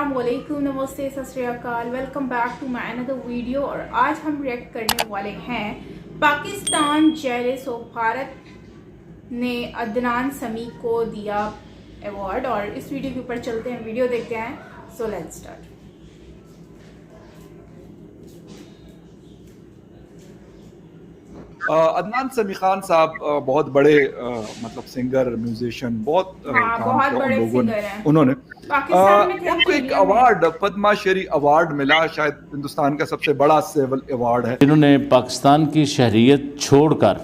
अस्सलामुअलैकुम, नमस्ते, सत श्री अकाल। Welcome back to my another video. और आज हम रिएक्ट करने वाले हैं पाकिस्तान जेलिस ऑफ भारत ने अदनान समी को दिया अवार्ड। और इस वीडियो के ऊपर चलते हैं, वीडियो देखते हैं। So let's start. अदनान समी खान साहब बहुत बड़े मतलब सिंगर म्यूजिशियन बहुत काम बहुत किया बड़े उन लोगों सिंगर ने हैं। उन्होंने पाकिस्तान में थे, उनको एक इंडिया में। अवार्ड पद्मा श्री अवार्ड मिला, शायद हिंदुस्तान का सबसे बड़ा सिविल अवार्ड है। जिन्होंने पाकिस्तान की शहरियत छोड़कर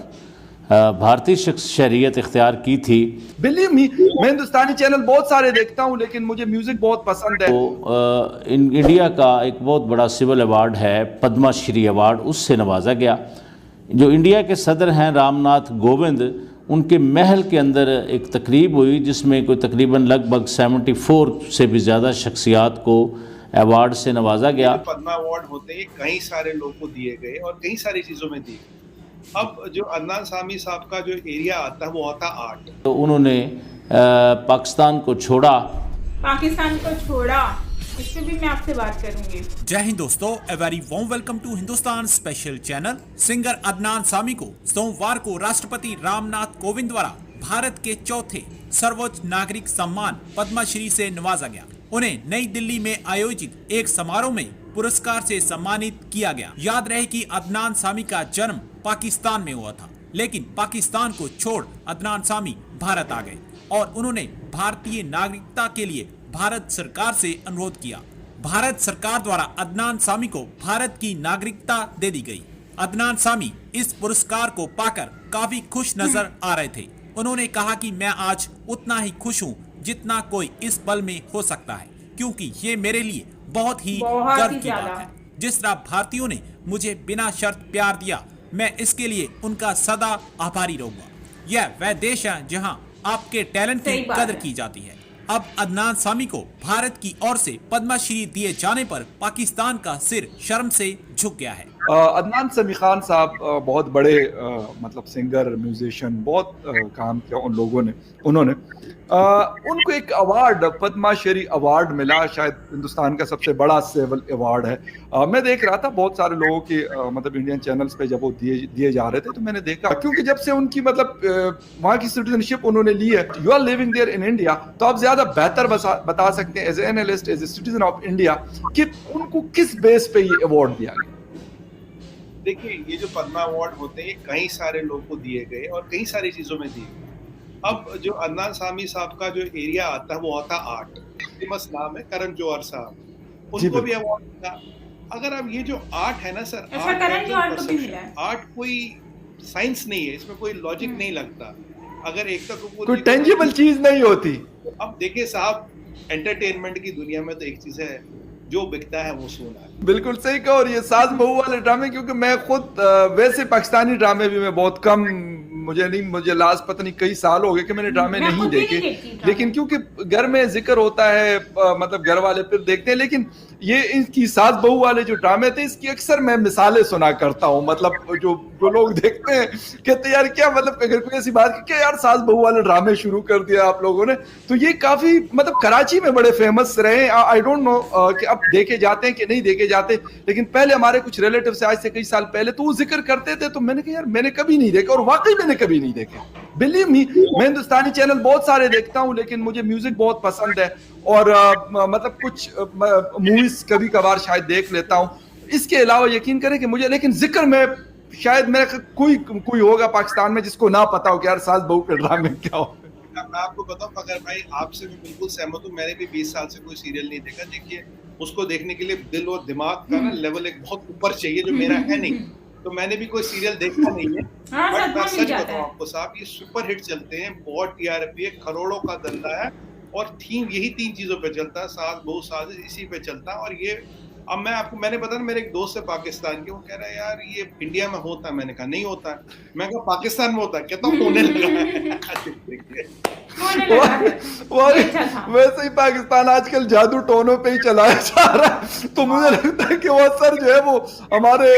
भारतीय शहरियत इख्तियार की थी। बिलीव मी, मैं हिंदुस्तानी चैनल बहुत सारे देखता हूं, लेकिन मुझे म्यूजिक बहुत पसंद है। तो इंडिया का एक बहुत बड़ा सिविल अवार्ड है पद्मा श्री अवार्ड, उससे नवाजा गया। जो इंडिया के सदर हैं रामनाथ कोविंद, उनके महल के अंदर एक तकरीब हुई जिसमें कोई तकरीबन लगभग 74 से भी ज़्यादा शख्सियात को अवार्ड से नवाजा गया। पद्मा अवार्ड होते हैं कई सारे लोग को दिए गए और कई सारी चीज़ों में दिए। अब जो अदनान सामी साहब का जो एरिया आता है वो आता आर्ट। तो उन्होंने पाकिस्तान को छोड़ा। इस पे भी मैं आपसे बात करूंगी। जय हिंद दोस्तों, a very warm welcome to Hindustan special channel. Singer Adnan Sami को सोमवार को राष्ट्रपति रामनाथ कोविंद द्वारा भारत के चौथे सर्वोच्च नागरिक सम्मान पद्मश्री से नवाजा गया। उन्हें नई दिल्ली में आयोजित एक समारोह में पुरस्कार से सम्मानित किया गया। याद रहे कि अदनान सामी का जन्म पाकिस्तान में हुआ था, लेकिन पाकिस्तान को छोड़ अदनान सामी भारत आ गए और उन्होंने भारतीय नागरिकता के लिए भारत सरकार से अनुरोध किया। भारत सरकार द्वारा अदनान सामी को भारत की नागरिकता दे दी गई। अदनान सामी इस पुरस्कार को पाकर काफी खुश नजर आ रहे थे। उन्होंने कहा कि मैं आज उतना ही खुश हूँ जितना कोई इस पल में हो सकता है, क्योंकि ये मेरे लिए बहुत ही गर्व की बात है। जिस तरह भारतीयों ने मुझे बिना शर्त प्यार दिया, मैं इसके लिए उनका सदा आभारी रहूंगा। यह वह देश है जहाँ आपके टैलेंट की कदर की जाती है। अब अदनान सामी को भारत की ओर से पद्मश्री दिए जाने पर पाकिस्तान का सिर शर्म से झुक गया है। अदनान समी खान साहब बहुत बड़े मतलब सिंगर म्यूजिशियन बहुत काम किया उन लोगों ने उन्होंने उनको एक अवार्ड पद्मा श्री अवार्ड मिला, शायद हिंदुस्तान का सबसे बड़ा सिविल अवार्ड है। मैं देख रहा था बहुत सारे लोगों के मतलब इंडियन चैनल्स पे जब वो दिए जा रहे थे, तो मैंने देखा क्योंकि जब से उनकी मतलब वहाँ की सिटीजनशिप उन्होंने ली है, you are living there in India, तो आप ज्यादा बेहतर बता सकते हैं as a analyst, as a citizen of India कि उनको किस बेस पे ये अवार्ड दिया गया। देखिए, ये जो पद्मा अवार्ड होते हैं कई सारे लोग को दिए गए और कई सारी चीज़ों में दिए। अब जो अदनान सामी साहब का जो एरिया आता है वो आता आर्ट। फेमस नाम है करण जौहर साहब, उनको भी अवार्ड मिला। अगर अब ये जो आर्ट है ना सर, आर्ट कोई साइंस नहीं है, इसमें कोई लॉजिक नहीं लगता। अगर एक तक कोई टेंजिबल चीज नहीं होती। अब देखिए साहब, एंटरटेनमेंट की दुनिया में तो एक चीज है, जो बिकता है वो सोना है। बिल्कुल सही कहो। और ये सास बहू वाले ड्रामे, क्योंकि मैं खुद वैसे पाकिस्तानी ड्रामे भी मैं बहुत कम, मुझे लास्ट पता नहीं कई साल हो गए कि मैंने ड्रामे नहीं देखे, लेकिन क्योंकि घर में जिक्र होता है मतलब घर वाले फिर देखते हैं। लेकिन ये इनकी सास बहू वाले जो ड्रामे थे, इसकी अक्सर मैं मिसालें सुना करता हूँ। मतलब जो लोग देखते हैं कहते यार क्या, मतलब अगर कोई ऐसी बात कि यार सास बहू वाले ड्रामे शुरू कर दिया आप लोगों ने, तो ये काफी मतलब कराची में बड़े फेमस रहे। आई डोंट नो कि अब देखे जाते हैं कि नहीं देखे जाते, लेकिन पहले हमारे कुछ रिलेटिव से आज से कई साल पहले तो वो जिक्र करते थे, तो मैंने कहा यार मैंने कभी नहीं देखे, और वाकई मैंने कभी नहीं देखे। बिलीव मी, मैं हिंदुस्तानी चैनल बहुत सारे देखता हूं, लेकिन मुझे म्यूजिक बहुत पसंद है और मतलब कुछ मूवीज कभी कभार शायद देख लेता हूं। इसके अलावा यकीन करें कि मुझे, लेकिन जिक्र में शायद मेरा कोई होगा पाकिस्तान में जिसको ना पता हो कि यार सास बहू के ड्रामे क्या हो। मैं आपको बताऊं फकर भाई, आपसे मैं बिल्कुल सहमत हूं। मैंने भी 20 साल से कोई सीरियल नहीं देखा। देखिए, उसको देखने के लिए दिल और दिमाग का ना लेवल एक बहुत ऊपर चाहिए, जो मेरा है नहीं। तो मैंने भी कोई सीरियल देखा नहीं है। बट मैं सच बताऊं आपको साहब, ये सुपर हिट चलते हैं, बहुत टीआरपी है, करोड़ों का धंधा है और थीम यही 3 चीजों पे चलता है, सास बहू साजिश, इसी पे चलता है। और ये अब मैंने बताया मेरे एक दोस्त है पाकिस्तान के, वो कह रहा है यार ये इंडिया में होता है। मैंने कहा नहीं होता है। मैं कहा पाकिस्तान में होता है, कहता होने लगा है। वैसे ही पाकिस्तान आजकल जादू टोनों पे ही चलाया जा रहा है। तो मुझे लगता है कि वो असर जो है वो हमारे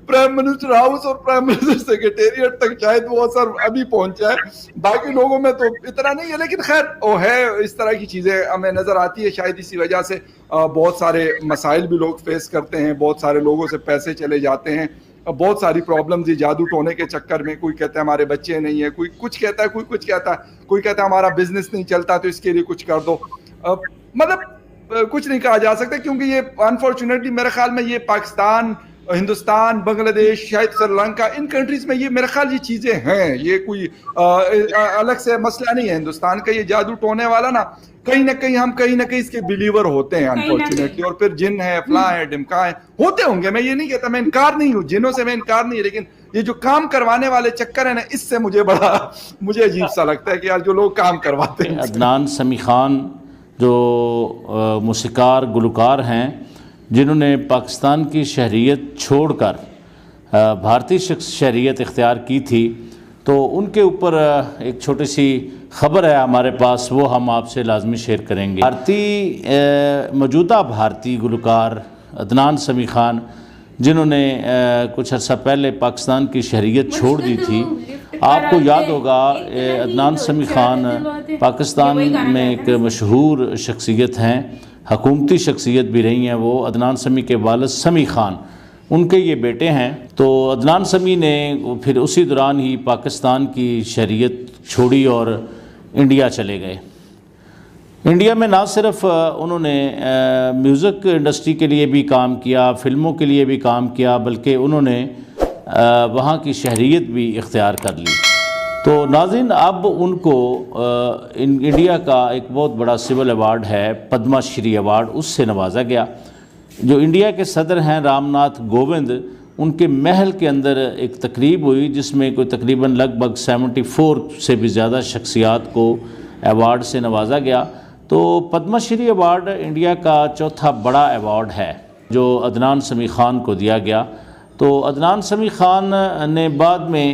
प्राइम मिनिस्टर हाउस और प्राइम मिनिस्टर सेक्रेटेरिएट तक शायद वो असर अभी पहुंचा है, बाकी लोगों में तो इतना नहीं है। लेकिन खैर वो है, इस तरह की चीजें हमें नजर आती है। शायद इसी वजह से बहुत सारे मसाइल भी लोग फेस करते हैं, बहुत सारे लोगों से पैसे चले जाते हैं, बहुत सारी प्रॉब्लम्स ये जादू टोने के चक्कर में। कोई कहता है हमारे बच्चे नहीं है, कोई कुछ कहता है, कोई कुछ कहता है, कोई कहता है हमारा बिजनेस नहीं चलता तो इसके लिए कुछ कर दो। मतलब कुछ नहीं कहा जा सकता, क्योंकि ये अनफॉर्चुनेटली मेरे ख्याल में ये पाकिस्तान, हिंदुस्तान, बांग्लादेश, शायद श्रीलंका, इन कंट्रीज में ये मेरे ख्याल ये चीजें हैं। ये कोई अलग से मसला नहीं है हिंदुस्तान का। ये जादू टोने वाला ना कहीं हम कहीं ना कहीं इसके बिलीवर होते हैं अनफॉर्चुनेटली। और फिर जिन है, फला है, डिमका है, होते होंगे। मैं ये नहीं कहता, मैं इनकार नहीं हूँ, जिनों से मैं इनकार नहीं है। लेकिन ये जो काम करवाने वाले चक्कर है ना, इससे मुझे अजीब सा लगता है कि यार जो लोग काम करवाते हैं। अदनान समी खान जो मौसीकार गुलकार हैं, जिन्होंने पाकिस्तान की शहरियत छोड़कर भारतीय शहरियत इख्तियार की थी, तो उनके ऊपर एक छोटी सी ख़बर है हमारे पास, वो हम आपसे लाजमी शेयर करेंगे। मौजूदा भारतीय गुलकार अदनान समी खान, जिन्होंने कुछ अर्सा पहले पाकिस्तान की शहरियत छोड़ दी थी। आपको याद होगा अदनान समी खान पाकिस्तान में एक मशहूर शख्सियत हैं, हकूमती शख्सियत भी रही हैं। वो अदनान समी के वालिद समी खान, उनके ये बेटे हैं। तो अदनान समी ने फिर उसी दौरान ही पाकिस्तान की शहरियत छोड़ी और इंडिया चले गए। इंडिया में ना सिर्फ उन्होंने म्यूज़िक इंडस्ट्री के लिए भी काम किया, फिल्मों के लिए भी काम किया, बल्कि उन्होंने वहाँ की शहरियत भी इख्तियार कर ली। तो नाज़रीन, अब उनको इंडिया का एक बहुत बड़ा सिविल अवार्ड है, पद्मा श्री अवार्ड, उससे नवाजा गया। जो इंडिया के सदर हैं रामनाथ कोविंद, उनके महल के अंदर एक तकरीब हुई जिसमें कोई तकरीबन लगभग 74 से भी ज़्यादा शख्सियात को अवार्ड से नवाजा गया। तो पद्मा श्री अवार्ड इंडिया का चौथा बड़ा अवार्ड है जो अदनान समी खान को दिया गया। तो अदनान समी खान ने बाद में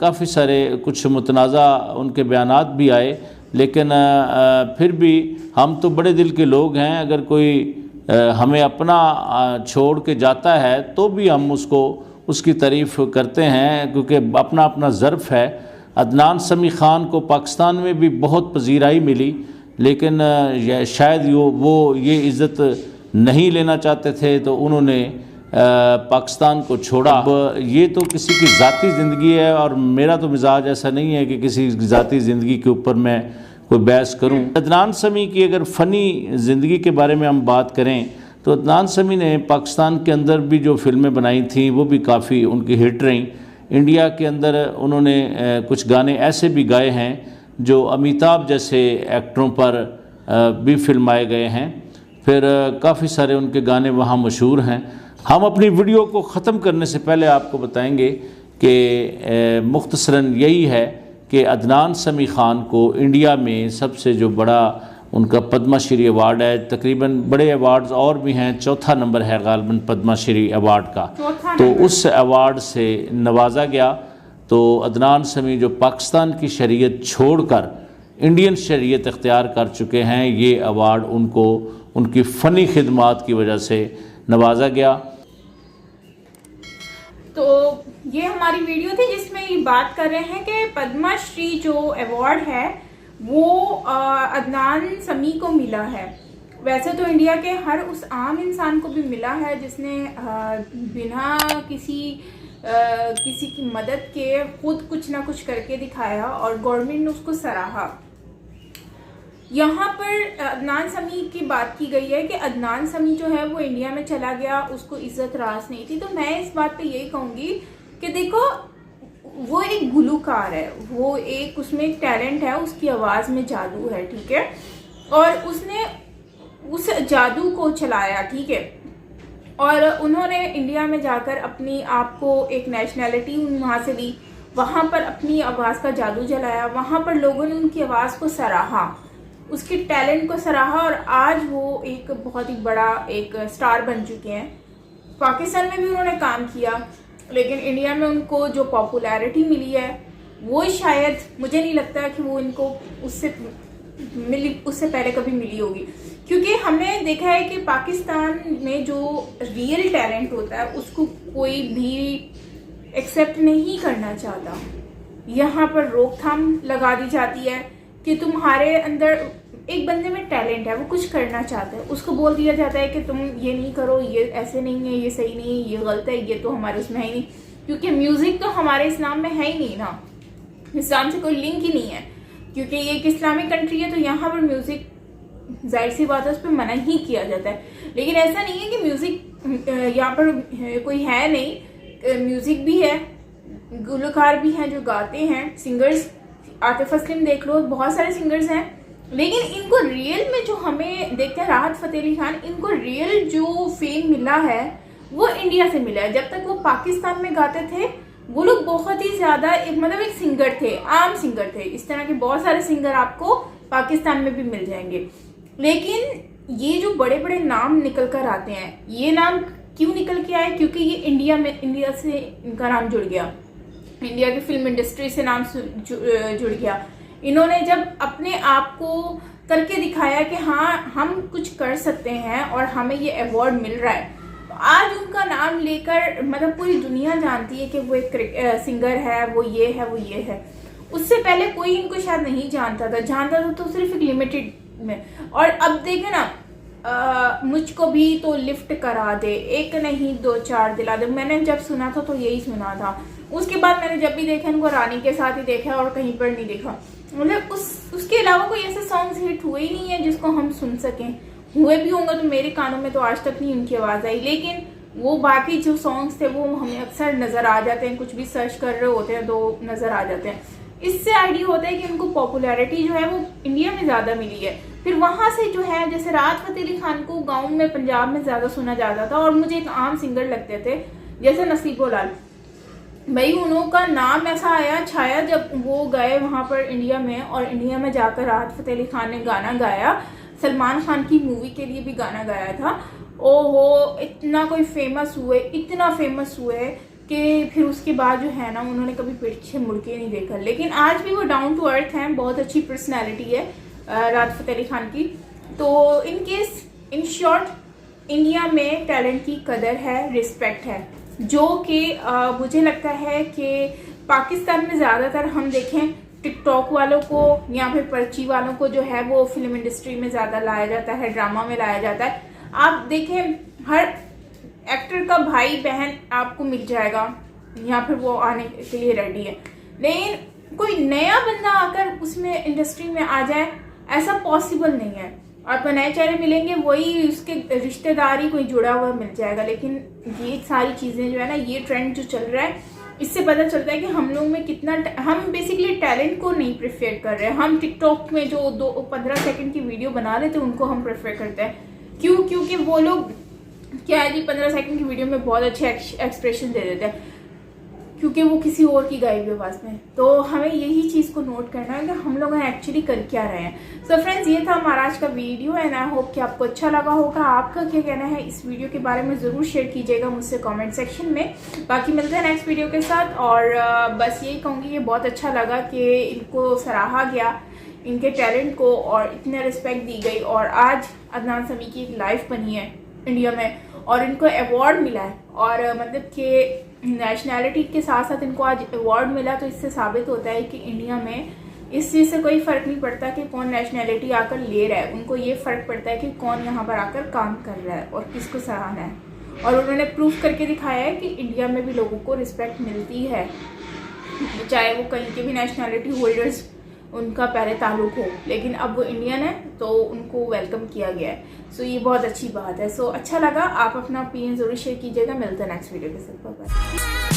काफ़ी सारे कुछ मुतनाज़ा उनके बयानात भी आए, लेकिन फिर भी हम तो बड़े दिल के लोग हैं। अगर कोई हमें अपना छोड़ के जाता है तो भी हम उसकी तारीफ़ करते हैं, क्योंकि अपना अपना ज़र्फ़ है। अदनान समी ख़ान को पाकिस्तान में भी बहुत पजीराई मिली, लेकिन शायद वो ये इज़्ज़त नहीं लेना चाहते थे, तो उन्होंने पाकिस्तान को छोड़ा। अब ये तो किसी की ज़ाती ज़िंदगी है, और मेरा तो मिजाज ऐसा नहीं है कि किसी ज़ाती ज़िंदगी के ऊपर मैं कोई बहस करूं। अदनान समी की अगर फ़नी ज़िंदगी के बारे में हम बात करें तो अदनान समी ने पाकिस्तान के अंदर भी जो फ़िल्में बनाई थी वो भी काफ़ी उनकी हिट रहीं। इंडिया के अंदर उन्होंने कुछ गाने ऐसे भी गाए हैं जो अमिताभ जैसे एक्टरों पर भी फिल्माए गए हैं। फिर काफ़ी सारे उनके गाने वहाँ मशहूर हैं। हम अपनी वीडियो को ख़त्म करने से पहले आपको बताएंगे कि मुख्तसरन यही है कि अदनान समी खान को इंडिया में सबसे जो बड़ा उनका पद्मा श्री अवार्ड है, तकरीबन बड़े अवार्ड्स और भी हैं, चौथा नंबर है गालिबन पद्मा श्री अवार्ड का, तो उस अवार्ड से नवाजा गया। तो अदनान समी जो पाकिस्तान की शरीयत छोड़कर इंडियन शरीयत इख्तियार कर चुके हैं, ये अवार्ड उनको उनकी फ़नी खिदमात की वजह से नवाजा गया। तो ये हमारी वीडियो थी जिसमें ये बात कर रहे हैं कि पद्मा श्री जो अवार्ड है वो अदनान समी को मिला है। वैसे तो इंडिया के हर उस आम इंसान को भी मिला है जिसने बिना किसी की मदद के खुद कुछ ना कुछ करके दिखाया और गवर्नमेंट ने उसको सराहा। यहाँ पर अदनान समी की बात की गई है कि अदनान समी जो है वो इंडिया में चला गया, उसको इज्जत रास नहीं थी। तो मैं इस बात पे यही कहूँगी कि देखो, वो एक गुलकार है, वो एक उसमें एक टैलेंट है, उसकी आवाज़ में जादू है, ठीक है, और उसने उस जादू को चलाया, ठीक है। और उन्होंने इंडिया में जाकर अपनी आप को एक नेशनैलिटी वहाँ से ली, वहाँ पर अपनी आवाज़ का जादू जलाया, वहाँ पर लोगों ने उनकी आवाज़ को सराहा, उसके टैलेंट को सराहा और आज वो एक बहुत ही बड़ा एक स्टार बन चुके हैं। पाकिस्तान में भी उन्होंने काम किया, लेकिन इंडिया में उनको जो पॉपुलैरिटी मिली है वो शायद मुझे नहीं लगता कि वो इनको उससे पहले कभी मिली होगी, क्योंकि हमने देखा है कि पाकिस्तान में जो रियल टैलेंट होता है उसको कोई भी एक्सेप्ट नहीं करना चाहता। यहाँ पर रोकथाम लगा दी जाती है कि तुम्हारे अंदर एक बंदे में टैलेंट है, वो कुछ करना चाहता है, उसको बोल दिया जाता है कि तुम ये नहीं करो, ये ऐसे नहीं है, ये सही नहीं है, ये गलत है, ये तो हमारे उसमें है ही नहीं, क्योंकि म्यूजिक तो हमारे इस्लाम में है ही नहीं ना, इस्लाम से कोई लिंक ही नहीं है, क्योंकि ये एक इस्लामिक कंट्री है। तो यहाँ पर म्यूजिक जाहिर सी बात है उस पर मना ही किया जाता है। लेकिन ऐसा नहीं है कि म्यूजिक यहाँ पर कोई है नहीं, म्यूजिक भी है, गुलकार भी हैं जो गाते हैं, सिंगर्स आतिफ असलम देख लो, बहुत सारे सिंगर्स हैं। लेकिन इनको रियल में जो हमें देखते हैं राहत फतेह अली खान, इनको रियल जो फेम मिला है वो इंडिया से मिला है। जब तक वो पाकिस्तान में गाते थे वो लोग बहुत ही ज्यादा एक सिंगर थे, आम सिंगर थे। इस तरह के बहुत सारे सिंगर आपको पाकिस्तान में भी मिल जाएंगे। लेकिन ये जो बड़े बड़े नाम निकल कर आते हैं, ये नाम क्यों निकल के आए? क्योंकि ये इंडिया से इनका नाम जुड़ गया, इंडिया की फिल्म इंडस्ट्री से नाम जुड़ गया। इन्होंने जब अपने आप को करके दिखाया कि हाँ हम कुछ कर सकते हैं और हमें ये अवार्ड मिल रहा है, तो आज उनका नाम लेकर पूरी दुनिया जानती है कि वो एक सिंगर है, वो ये है, वो ये है। उससे पहले कोई इनको शायद नहीं जानता था तो सिर्फ एक लिमिटेड में। और अब देखे ना, मुझको भी तो लिफ्ट करा दे, एक नहीं 2-4 दिला दे, मैंने जब सुना था तो यही सुना था। उसके बाद मैंने जब भी देखा इनको रानी के साथ ही देखा और कहीं पर नहीं देखा। उसके अलावा कोई ऐसे सॉन्ग्स हिट हुए ही नहीं है जिसको हम सुन सकें। हुए भी होंगे तो मेरे कानों में तो आज तक नहीं उनकी आवाज़ आई। लेकिन वो बाकी जो सॉन्ग्स थे वो हमें अक्सर नज़र आ जाते हैं, कुछ भी सर्च कर रहे होते हैं तो नज़र आ जाते हैं। इससे आइडिया होता है कि उनको पॉपुलैरिटी जो है वो इंडिया में ज़्यादा मिली है। फिर वहाँ से जो है, जैसे राहत फतेह अली खान को गाँव में पंजाब में ज़्यादा सुना जाता था और मुझे एक आम सिंगर लगते थे जैसे नसीबो लाल भाई। उनका नाम ऐसा आया छाया जब वो गए वहाँ पर इंडिया में, और इंडिया में जाकर राहत फतेह अली खान ने गाना गाया, सलमान खान की मूवी के लिए भी गाना गाया था। ओहो, इतना फेमस हुए कि फिर उसके बाद जो है ना उन्होंने कभी पीछे मुड़ के नहीं देखा। लेकिन आज भी वो डाउन टू अर्थ हैं, बहुत अच्छी पर्सनैलिटी है राहत फतेह अली खान की। तो इन शॉर्ट इंडिया में टैलेंट की कदर है, रिस्पेक्ट है, जो कि मुझे लगता है कि पाकिस्तान में ज़्यादातर हम देखें टिकटॉक वालों को या फिर पर्ची वालों को जो है वो फिल्म इंडस्ट्री में ज़्यादा लाया जाता है, ड्रामा में लाया जाता है। आप देखें हर एक्टर का भाई बहन आपको मिल जाएगा या फिर वो आने के लिए रेडी है। लेकिन कोई नया बंदा आकर उसमें इंडस्ट्री में आ जाए, ऐसा पॉसिबल नहीं है। आपको नए चेहरे मिलेंगे, वही उसके रिश्तेदारी कोई जुड़ा हुआ मिल जाएगा। लेकिन ये सारी चीज़ें जो है ना, ये ट्रेंड जो चल रहा है, इससे पता चलता है कि हम लोग में कितना हम बेसिकली टैलेंट को नहीं प्रेफर कर रहे हैं। हम टिकटॉक में जो 15 सेकंड की वीडियो बना रहे थे उनको हम प्रेफर करते हैं। क्यों? क्योंकि वो लोग क्या है जी 15 सेकंड की वीडियो में बहुत अच्छे एक्सप्रेशन दे देते हैं, क्योंकि वो किसी और की गाई हुई आवाज़ में। तो हमें यही चीज़ को नोट करना है कि हम लोग एक्चुअली कर क्या रहे हैं। सो फ्रेंड्स, ये था हमारा आज का वीडियो एंड आई होप कि आपको अच्छा लगा होगा। आपका क्या कहना है इस वीडियो के बारे में ज़रूर शेयर कीजिएगा मुझसे कमेंट सेक्शन में। बाकी मिलते हैं नेक्स्ट वीडियो के साथ। और बस यही कहूँगी कि बहुत अच्छा लगा कि इनको सराहा गया, इनके टैलेंट को, और इतने रिस्पेक्ट दी गई। और आज अदनान समी की एक लाइफ बनी है इंडिया में और इनको अवार्ड मिला है। और कि नेशनैलिटी के साथ साथ इनको आज अवार्ड मिला, तो इससे साबित होता है कि इंडिया में इस चीज़ से कोई फ़र्क नहीं पड़ता कि कौन नेशनैलिटी आकर ले रहा है। उनको ये फ़र्क पड़ता है कि कौन यहाँ पर आकर काम कर रहा है और किसको सराहना है। और उन्होंने प्रूफ करके दिखाया है कि इंडिया में भी लोगों को रिस्पेक्ट मिलती है, चाहे वो कहीं के भी नेशनैलिटी होल्डर्स उनका पहले ताल्लुक हो, लेकिन अब वो इंडियन है तो उनको वेलकम किया गया है। सो ये बहुत अच्छी बात है। सो अच्छा लगा, आप अपना ओपिनियन ज़रूर शेयर कीजिएगा। मिलते हैं नेक्स्ट वीडियो के साथ। Bye bye.